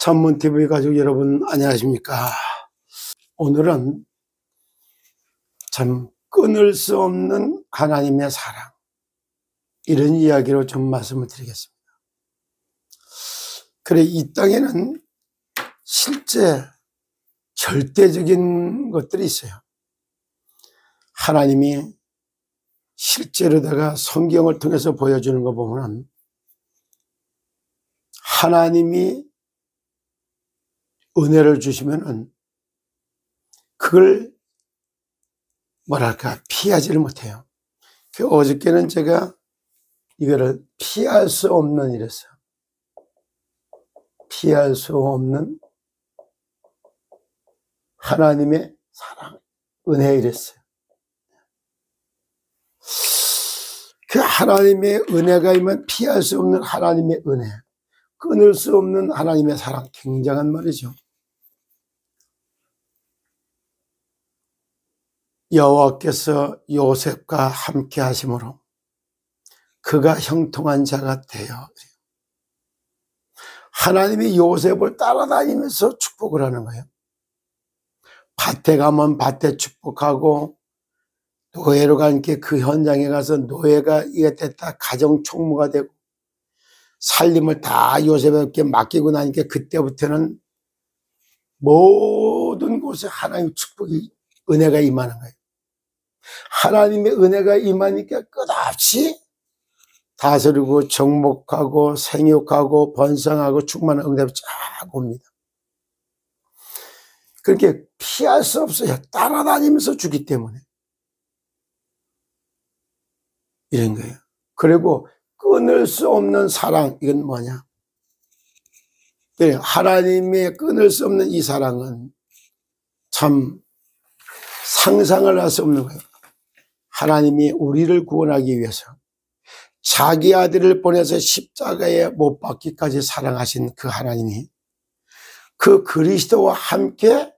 천문TV 가족 여러분 안녕하십니까. 오늘은 참 끊을 수 없는 하나님의 사랑, 이런 이야기로 좀 말씀을 드리겠습니다. 그래, 이 땅에는 실제 절대적인 것들이 있어요. 하나님이 실제로다가 성경을 통해서 보여주는 거 보면 하나님이 은혜를 주시면은 그걸 뭐랄까 피하지를 못해요. 어저께는 제가 이거를 피할 수 없는 이랬어요. 피할 수 없는 하나님의 사랑, 은혜 이랬어요. 그 하나님의 은혜가 있으면 피할 수 없는 하나님의 은혜, 끊을 수 없는 하나님의 사랑, 굉장한 말이죠. 여호와께서 요셉과 함께 하심으로 그가 형통한 자가 되어, 하나님이 요셉을 따라다니면서 축복을 하는 거예요. 밭에 가면 밭에 축복하고, 노예로 간 게 그 현장에 가서 노예가 이게 됐다 가정 총무가 되고, 살림을 다 요셉에게 맡기고 나니까 그때부터는 모든 곳에 하나님의 축복이, 은혜가 임하는 거예요. 하나님의 은혜가 임하니까 끝없이 다스리고 정복하고 생육하고 번성하고 충만한 응답이 쫙 옵니다. 그렇게 피할 수 없어요. 따라다니면서 주기 때문에. 이런 거예요. 그리고 끊을 수 없는 사랑, 이건 뭐냐? 하나님의 끊을 수 없는 이 사랑은 참 상상을 할 수 없는 거예요. 하나님이 우리를 구원하기 위해서 자기 아들을 보내서 십자가에 못 박기까지 사랑하신 그 하나님이 그 그리스도와 함께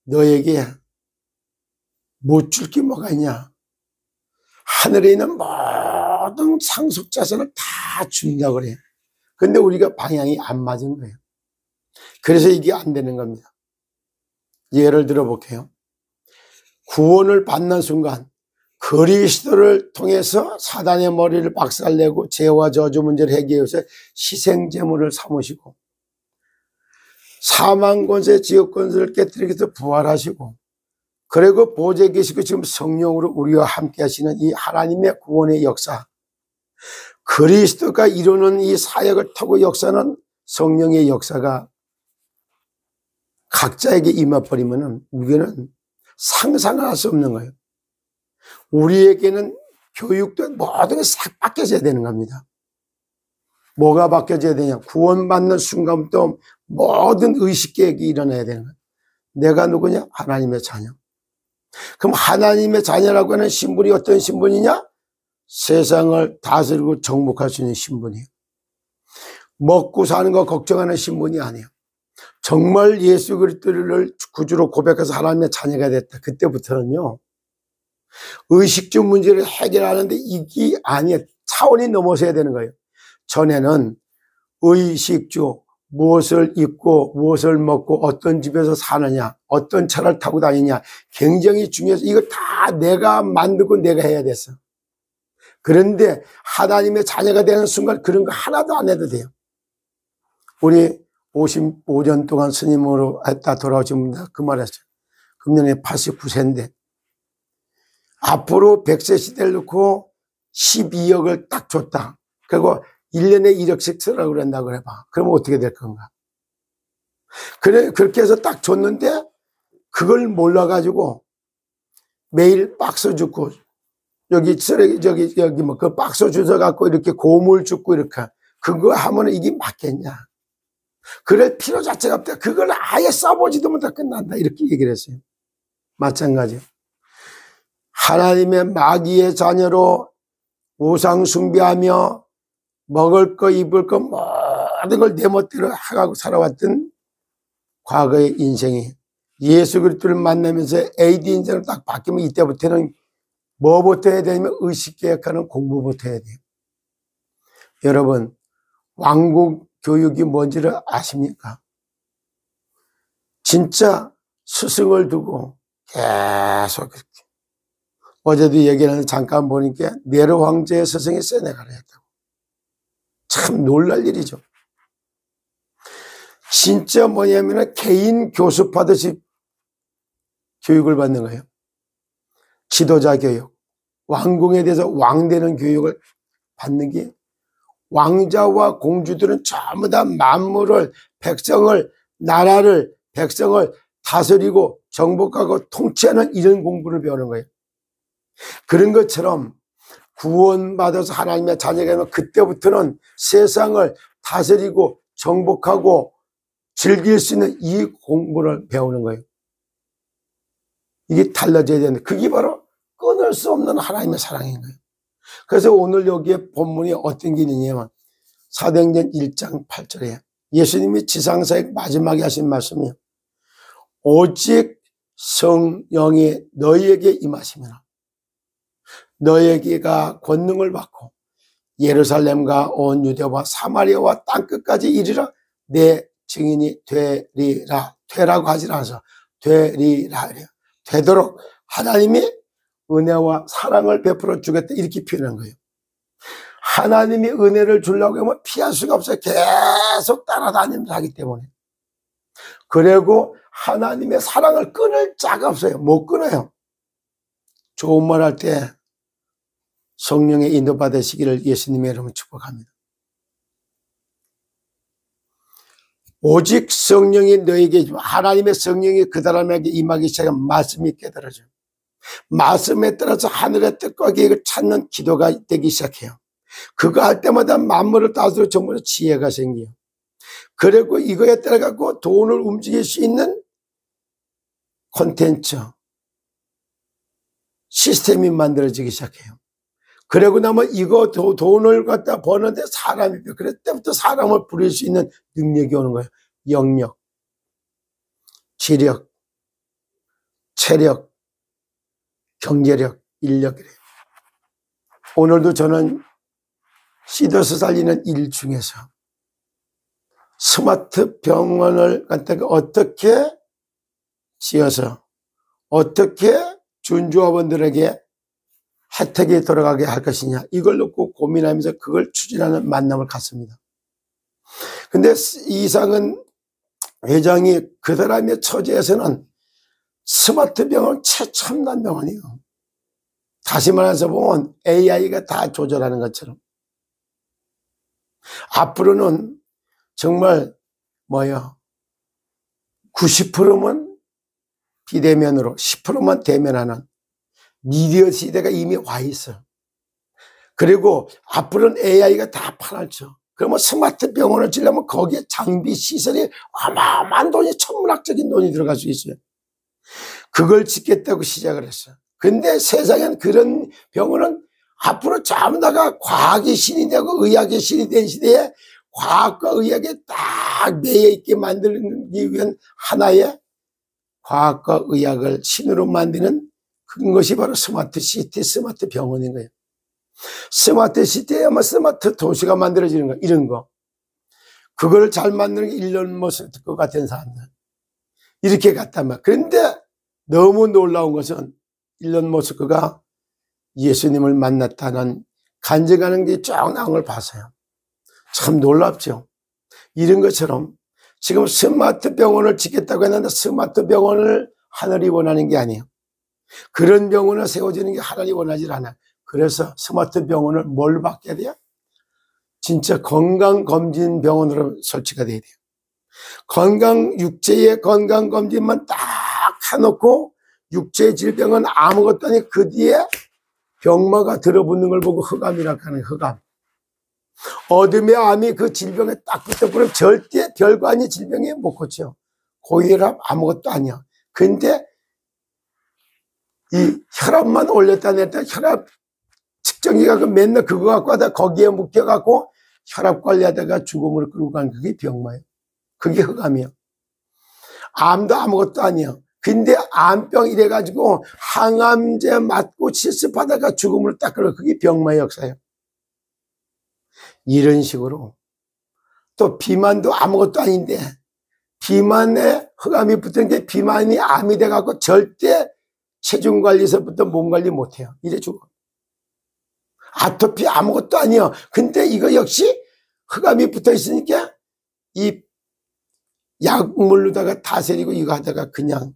너에게 못 줄 게 뭐가 있냐? 하늘에 있는 모든 상속자산을 다 준다고 그래요. 근데 우리가 방향이 안 맞은 거예요. 그래서 이게 안 되는 겁니다. 예를 들어 볼게요. 구원을 받는 순간 그리스도를 통해서 사단의 머리를 박살내고 죄와 저주 문제를 해결해서 희생제물을 삼으시고, 사망 권세, 지옥 권세를 깨뜨리기 위해서 부활하시고, 그리고 보좌에 계시고 지금 성령으로 우리와 함께 하시는 이 하나님의 구원의 역사, 그리스도가 이루는 이 사역을 타고 역사는 성령의 역사가 각자에게 임해버리면 우리는 상상할 수 없는 거예요. 우리에게는 교육도 모든 게 싹 바뀌어져야 되는 겁니다. 뭐가 바뀌어져야 되냐? 구원받는 순간부터 모든 의식계획이 일어나야 되는 거예요. 내가 누구냐? 하나님의 자녀. 그럼 하나님의 자녀라고 하는 신분이 어떤 신분이냐? 세상을 다스리고 정복할 수 있는 신분이에요. 먹고 사는 거 걱정하는 신분이 아니에요. 정말 예수 그리스도를 구주로 고백해서 하나님의 자녀가 됐다. 그때부터는요, 의식주 문제를 해결하는데 이게 아니에요. 차원이 넘어서야 되는 거예요. 전에는 의식주, 무엇을 입고 무엇을 먹고 어떤 집에서 사느냐, 어떤 차를 타고 다니냐, 굉장히 중요해서 이거 다 내가 만들고 내가 해야 됐어. 그런데 하나님의 자녀가 되는 순간 그런 거 하나도 안 해도 돼요. 우리 55년 동안 스님으로 했다 돌아오신 분들 그 말 했어요. 금년에 89세인데 앞으로 100세 시대를 놓고 12억을 딱 줬다. 그리고 1년에 1억씩 쓰라고 그런다고 그래봐. 그러면 어떻게 될 건가? 그래, 그렇게 해서 딱 줬는데 그걸 몰라가지고 매일 박스 줍고 여기 쓰레기, 여기 뭐 그 박스 주워갖고 이렇게 고물 줍고 이렇게 그거 하면 이게 맞겠냐? 그럴 필요 자체가 없다. 그걸 아예 써보지도 못하고 끝난다. 이렇게 얘기를 했어요. 마찬가지예요. 하나님의 마귀의 자녀로 우상 숭배하며 먹을 거 입을 거 모든 걸 내 멋대로 하고 살아왔던 과거의 인생이 예수 그리스도를 만나면서 AD 인생을 딱 바뀌면 이때부터는 뭐부터 해야 되냐면 의식계획하는 공부부터 해야 돼요. 여러분, 왕국 교육이 뭔지를 아십니까? 진짜 스승을 두고 계속 그렇게. 어제도 얘기하는데 잠깐 보니까 네로 황제의 스승이 세네갈에 했다고. 참 놀랄 일이죠. 진짜 뭐냐면 개인 교습하듯이 교육을 받는 거예요. 지도자 교육, 왕궁에 대해서 왕되는 교육을 받는 게, 왕자와 공주들은 전부 다 만물을, 백성을, 나라를, 백성을 다스리고 정복하고 통치하는 이런 공부를 배우는 거예요. 그런 것처럼 구원받아서 하나님의 자녀가 되면 그때부터는 세상을 다스리고 정복하고 즐길 수 있는 이 공부를 배우는 거예요. 이게 달라져야 되는데 그게 바로 끊을 수 없는 하나님의 사랑인 거예요. 그래서 오늘 여기에 본문이 어떤 게 있냐면 사도행전 1장 8절에 예수님이 지상사역 마지막에 하신 말씀이요. 오직 성령이 너희에게 임하시면 너희에게가 권능을 받고 예루살렘과 온 유대와 사마리아와 땅끝까지 이르러 내 증인이 되리라. 되라고 하지 않아서 되리라. 되도록 하나님이 은혜와 사랑을 베풀어 주겠다 이렇게 표현한 거예요. 하나님이 은혜를 주려고 하면 피할 수가 없어요. 계속 따라다니면서 하기 때문에. 그리고 하나님의 사랑을 끊을 자가 없어요. 못 끊어요. 좋은 말 할 때 성령의 인도 받으시기를 예수님의 이름으로 축복합니다. 오직 성령이 너에게, 하나님의 성령이 그 사람에게 임하기 시작하면 말씀이 깨달아져요. 말씀에 따라서 하늘의 뜻과 계획을 찾는 기도가 되기 시작해요. 그거 할 때마다 만물을 다스려 정말 지혜가 생겨요. 그리고 이거에 따라 갖고 돈을 움직일 수 있는 콘텐츠, 시스템이 만들어지기 시작해요. 그러고 나면 이거 돈을 갖다 버는데 사람이 필요해요. 그럴 때부터 사람을 부릴 수 있는 능력이 오는 거예요. 영력, 지력, 체력, 경제력, 인력이래요. 오늘도 저는 시더스 살리는 일 중에서 스마트 병원을 갖다가 어떻게 지어서 어떻게 준조합원들에게 혜택이 돌아가게 할 것이냐 이걸 놓고 고민하면서 그걸 추진하는 만남을 갖습니다. 근데 이상은 회장이 그 사람의 처지에서는 스마트 병원 최첨단 병원이에요. 다시 말해서 보면 AI가 다 조절하는 것처럼. 앞으로는 정말 90%만 비대면으로 10%만 대면하는 미디어 시대가 이미 와 있어. 그리고 앞으로는 AI가 다 팔아줘. 그러면 스마트 병원을 지려면 거기에 장비 시설이 어마어마한 돈이 천문학적인 돈이 들어갈 수 있어요. 그걸 짓겠다고 시작을 했어. 근데 세상엔 그런 병원은 앞으로 전부 다가 과학의 신이 되고 의학의 신이 된 시대에 과학과 의학에 딱 매여 있게 만들기 위한 하나의 과학과 의학을 신으로 만드는 그것이 바로 스마트 시티, 스마트 병원인 거예요. 스마트 시티에만 스마트 도시가 만들어지는 거, 이런 거. 그걸 잘 만드는 게 일론 머스크 같은 사람들. 이렇게 갔단 말이야. 그런데 너무 놀라운 것은 일론 머스크가 예수님을 만났다는 간증하는 게 쭉 나온 걸 봤어요. 참 놀랍죠. 이런 것처럼 지금 스마트 병원을 짓겠다고 했는데 스마트 병원을 하늘이 원하는 게 아니에요. 그런 병원을 세워지는 게 하나님이 원하지 않아요. 그래서 스마트 병원을 뭘 받게 돼요? 진짜 건강검진병원으로 설치가 돼야 돼요. 육체의 건강검진만 딱 해놓고 육체의 질병은 아무것도 아니고 그 뒤에 병마가 들어붙는 걸 보고 흑암이라고 하는 흑암. 어둠의 암이 그 질병에 딱 붙어버리면 절대 별거 아닌 질병에 못 고쳐. 고혈압 아무것도 아니야. 근데 이 혈압만 올렸다 냈다 혈압 측정기가 맨날 그거 갖고 하다 거기에 묶여갖고 혈압 관리하다가 죽음으로 끌고 간 그게 병마예요. 그게 흑암이에요. 암도 아무것도 아니에요. 근데 암병 이래가지고 항암제 맞고 실습하다가 죽음으로 딱 끌어 그게 병마의 역사예요. 이런 식으로 또 비만도 아무것도 아닌데 비만에 흑암이 붙은 게 비만이 암이 돼갖고 절대 체중 관리에서부터 몸 관리 못해요. 이래 죽어. 아토피 아무것도 아니에요. 근데 이거 역시 흑암이 붙어 있으니까 이 약물로다가 다스리고 이거 하다가 그냥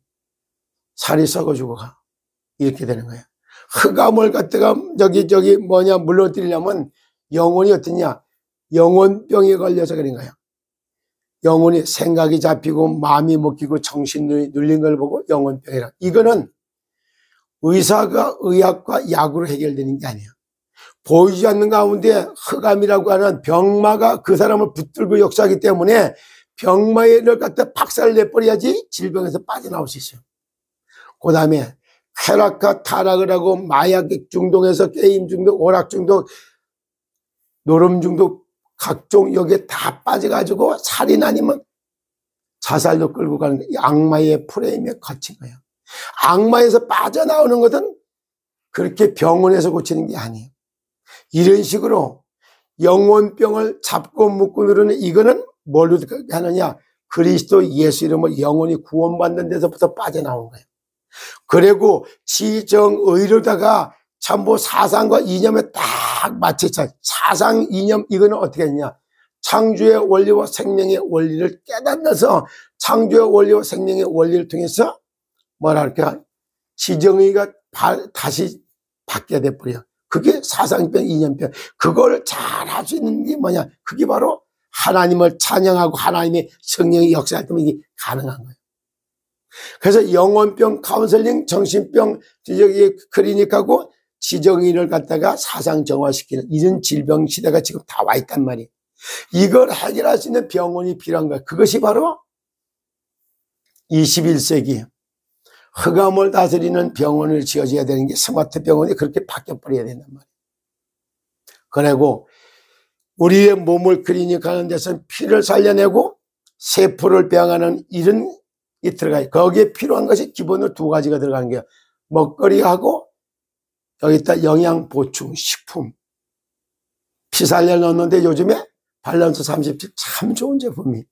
살이 썩어 죽어가. 이렇게 되는 거예요. 흑암을 갖다가 물러뜨리려면 영혼이 어떠냐? 영혼병에 걸려서 그런 거예요. 영혼이 생각이 잡히고 마음이 먹히고 정신이 눌린 걸 보고 영혼병이라. 이거는 의사가 의학과 약으로 해결되는 게 아니에요. 보이지 않는 가운데 흑암이라고 하는 병마가 그 사람을 붙들고 역사하기 때문에 병마를 갖다 박살을 내버려야지 질병에서 빠져나올 수 있어요. 그 다음에 쾌락과 타락을 하고 마약 중독에서 게임 중독, 오락 중독, 노름 중독 각종 여기에 다 빠져가지고 살인 아니면 자살도 끌고 가는 거예요. 악마의 프레임에 갇힌 거예요. 악마에서 빠져나오는 것은 그렇게 병원에서 고치는 게 아니에요. 이런 식으로 영혼병을 잡고 묶고 누르는 이거는 뭘로 하느냐? 그리스도 예수 이름으로 영혼이 구원받는 데서부터 빠져나온 거예요. 그리고 지정의로다가 참고 사상과 이념에 딱 맞춰서 사상, 이념 이거는 어떻게 했냐? 창조의 원리와 생명의 원리를 깨닫면서 창조의 원리와 생명의 원리를 통해서 뭐랄까 지정의가 다시 바뀌게 돼버려. 그게 사상병, 이념병. 그걸 잘 할 수 있는 게 뭐냐? 그게 바로 하나님을 찬양하고 하나님의 성령이 역사할 때면 이게 가능한 거예요. 그래서 영혼병 카운셀링, 정신병 클리닉하고 지정의를 갖다가 사상 정화시키는 이런 질병 시대가 지금 다 와 있단 말이에요. 이걸 해결할 수 있는 병원이 필요한 거예요. 그것이 바로 21세기 흑암을 다스리는 병원을 지어줘야 되는 게 스마트 병원이 그렇게 바뀌어버려야 된단 말이에요. 그리고 우리의 몸을 클리닉하는 데서는 피를 살려내고 세포를 배양하는 이런 게 들어가요. 거기에 필요한 것이 기본으로 두 가지가 들어가는 거예요. 먹거리하고 여기다 영양 보충 식품. 피 살려 넣는데 요즘에 밸런스 37 참 좋은 제품이.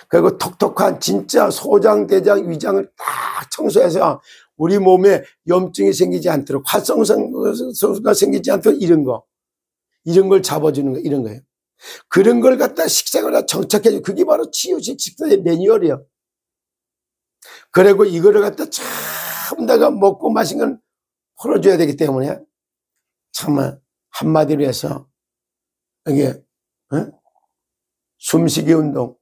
그리고 톡톡한 진짜 소장, 대장, 위장을 딱 청소해서 우리 몸에 염증이 생기지 않도록 활성소가 생기지 않도록 이런 걸 잡아주는 거 이런 거예요. 그런 걸 갖다 식생활에 정착해줘. 그게 바로 치유식 식사의 매뉴얼이에요. 그리고 이거를 갖다 참 내가 먹고 마신 건 풀어줘야 되기 때문에 정말 한마디로 해서 이게 숨쉬기 운동,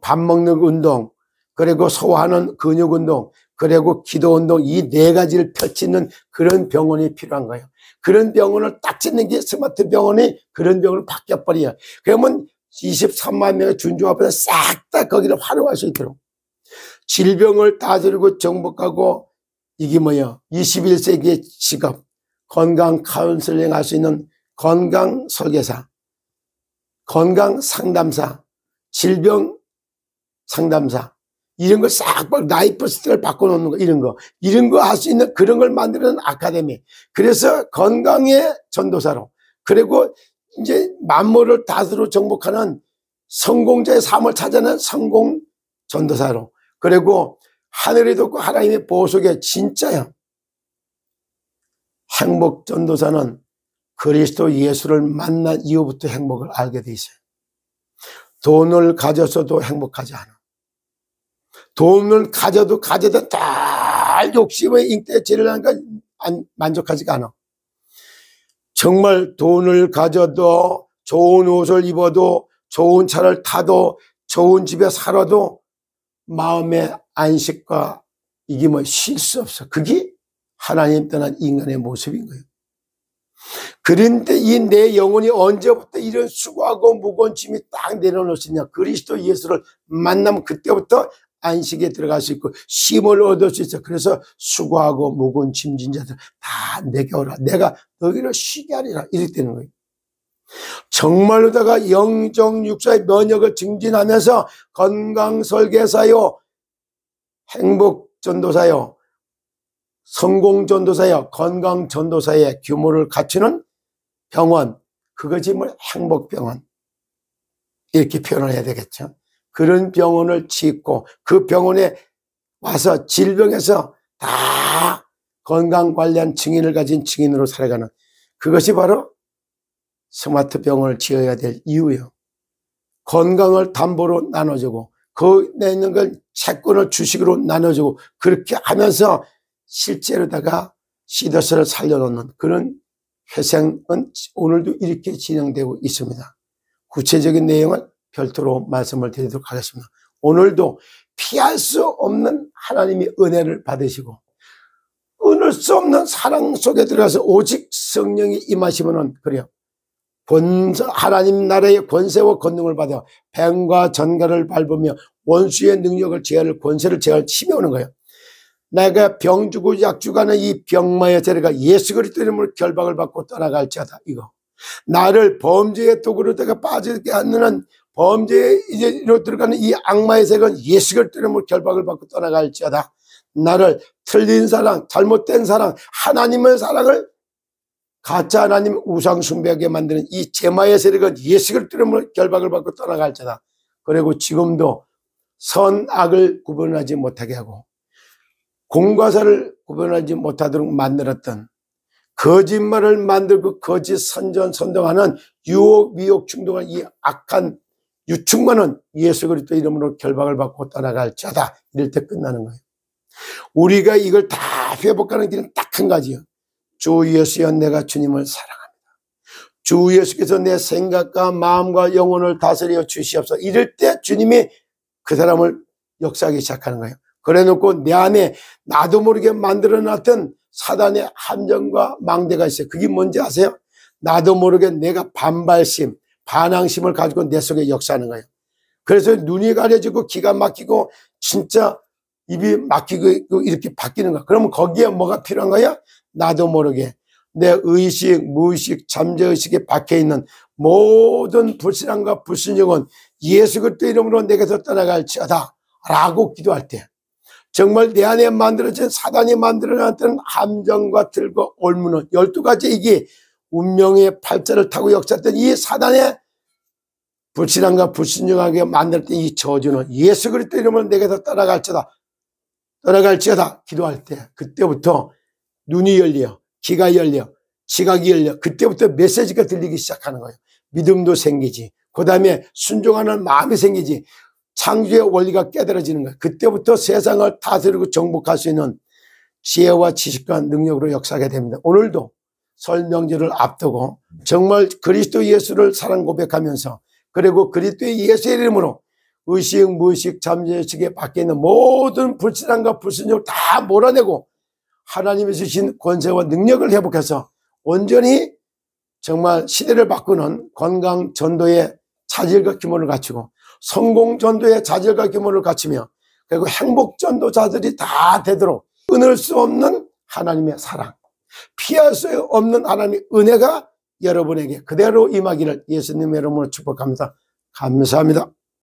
밥 먹는 운동, 그리고 소화하는 근육 운동, 그리고 기도 운동 이 네 가지를 펼치는 그런 병원이 필요한 거예요. 그런 병원을 딱 짓는 게 스마트 병원이 그런 병원을 바뀌어버려요. 그러면 23만 명의 준조합에서 싹 다 거기를 활용할 수 있도록 질병을 다스리고 정복하고 이게 뭐야 21세기의 직업 건강 카운슬링 할 수 있는 건강 설계사, 건강 상담사, 질병 상담사 이런 거 싹 라이프 스타일을 바꿔놓는 거 이런 거 할 수 있는 그런 걸 만드는 아카데미. 그래서 건강의 전도사로 그리고 이제 만물을 다스리고 정복하는 성공자의 삶을 찾아낸 성공 전도사로 그리고 하늘이 돋고 하나님의 보호 속에 진짜요. 행복 전도사는 그리스도 예수를 만난 이후부터 행복을 알게 돼 있어요. 돈을 가졌어도 행복하지 않아. 돈을 가져도 다 욕심에 잉태질을 하니까 만족하지가 않아. 정말 돈을 가져도 좋은 옷을 입어도 좋은 차를 타도 좋은 집에 살아도 마음의 안식과 이게 뭐 쉴 수 없어. 그게 하나님 떠난 인간의 모습인 거예요. 그런데 이 내 영혼이 언제부터 이런 수고하고 무거운 짐이 딱 내려놓을 수 있냐. 그리스도 예수를 만나면 그때부터 안식에 들어갈 수 있고 쉼을 얻을 수 있어. 그래서 수고하고 무거운 짐진 자들 다 내게 오라. 내가 너희를 쉬게 하리라. 이렇게 되는 거예요. 정말로다가 영적 육사의 면역을 증진하면서 건강 설계사요, 행복 전도사요, 성공 전도사요, 건강 전도사의 규모를 갖추는 병원, 그것이 뭐 행복병원 이렇게 표현을 해야 되겠죠. 그런 병원을 짓고 그 병원에 와서 질병에서 다 건강 관련 증인을 가진 증인으로 살아가는, 그것이 바로 스마트 병원을 지어야 될 이유예요. 건강을 담보로 나눠주고 그 내는 걸 채권을 주식으로 나눠주고 그렇게 하면서 실제로다가 시더스를 살려놓는 그런 회생은 오늘도 이렇게 진행되고 있습니다. 구체적인 내용은 별도로 말씀을 드리도록 하겠습니다. 오늘도 피할 수 없는 하나님의 은혜를 받으시고 끊을 수 없는 사랑 속에 들어가서 오직 성령이 임하시면은 그래요. 하나님 나라의 권세와 권능을 받아 뱀과 전갈을 밟으며 원수의 능력을 제할 권세를 제할 힘이 오는 거예요. 내가 병주고 약주가는 이 병마의 세례가 예수 그리스도 이름으로 결박을 받고 떠나갈지어다. 이거 나를 범죄의 도구로다가 빠지게 하는 범죄에 이제로 들어가는 이 악마의 세력은 예수 그리스도 이름으로 결박을 받고 떠나갈지어다. 나를 틀린 사랑, 잘못된 사랑, 하나님의 사랑을 가짜 하나님 우상 숭배하게 만드는 이 제마의 세력은 예수 그리스도 이름으로 결박을 받고 떠나갈지어다. 그리고 지금도 선악을 구분하지 못하게 하고 공과 사를 구분하지 못하도록 만들었던 거짓말을 만들고 거짓 선동하는 유혹, 미혹, 충동한 이 악한 유충만은 예수 그리스도 이름으로 결박을 받고 떠나갈지어다. 이럴 때 끝나는 거예요. 우리가 이걸 다 회복하는 길은 딱 한 가지예요. 주 예수여 내가 주님을 사랑합니다. 주 예수께서 내 생각과 마음과 영혼을 다스려 주시옵소서. 이럴 때 주님이 그 사람을 역사하기 시작하는 거예요. 그래 놓고 내 안에 나도 모르게 만들어놨던 사단의 함정과 망대가 있어요. 그게 뭔지 아세요? 나도 모르게 내가 반발심, 반항심을 가지고 내 속에 역사하는 거예요. 그래서 눈이 가려지고 기가 막히고 진짜 입이 막히고 이렇게 바뀌는 거야. 그러면 거기에 뭐가 필요한 거야? 나도 모르게 내 의식, 무의식, 잠재의식에 박혀있는 모든 불신앙과 불순종은 예수 그리스도 이름으로 내게서 떠나갈지어다 라고 기도할 때 정말 내 안에 만들어진 사단이 만들어놨던 함정과 틀과 올무는 12가지 이게 운명의 팔자를 타고 역사했던 이 사단의 불신앙과 불순종하게 만들었던 이 저주는 예수 그리스도 이름으로 내게서 떠나갈지어다 기도할 때 그때부터 눈이 열려, 귀가 열려, 지각이 열려, 그때부터 메시지가 들리기 시작하는 거예요. 믿음도 생기지, 그 다음에 순종하는 마음이 생기지, 창조의 원리가 깨달아지는 거예요. 그때부터 세상을 다스리고 정복할 수 있는 지혜와 지식과 능력으로 역사하게 됩니다. 오늘도 설 명절을 앞두고 정말 그리스도 예수를 사랑 고백하면서 그리고 그리스도의 예수의 이름으로 의식, 무의식, 잠재의식에 박혀있는 모든 불신앙과 불순종을 다 몰아내고 하나님이 주신 권세와 능력을 회복해서 온전히 정말 시대를 바꾸는 건강 전도의 자질과 기본을 갖추고 성공 전도의 자질과 기본을 갖추며 그리고 행복 전도자들이 다 되도록 끊을 수 없는 하나님의 사랑, 피할 수 없는 하나님의 은혜가 여러분에게 그대로 임하기를 예수님의 이름으로 축복합니다. 감사합니다.